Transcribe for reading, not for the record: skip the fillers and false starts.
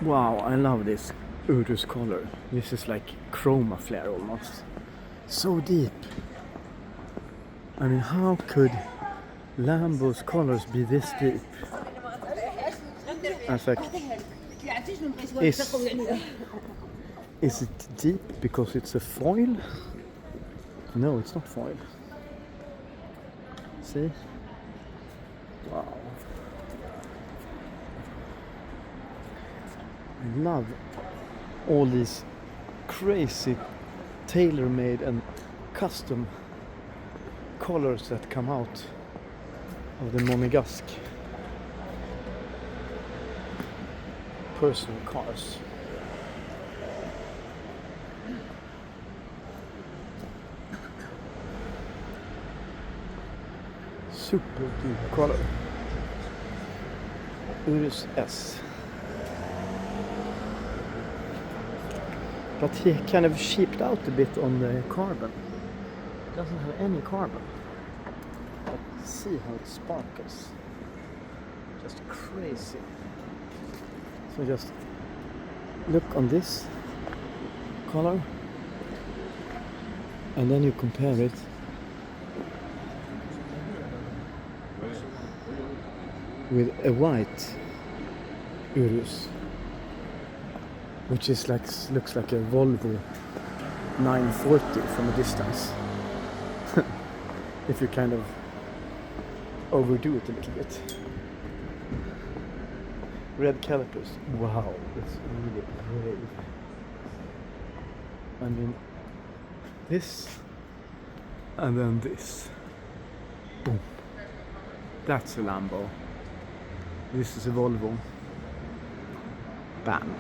Wow, I love this Urus color. This is like chroma flare almost. So deep. I mean, how could Lambo's colors be this deep? I was like, is it deep because it's a foil? No, it's not foil. See? Wow. I love all these crazy tailor-made and custom colors that come out of the Monegasque personal cars. Super deep color. Urus S. But he kind of cheaped out a bit on the carbon. Doesn't have any carbon. But see how it sparkles. Just crazy. So just look on this color and then you compare it with a white Urus, which is like, looks like a Volvo 940 from a distance. If you kind of overdo it a little bit. Red calipers. Wow, it's really brave. I mean, this and then this. Boom. That's a Lambo. This is a Volvo. Bam.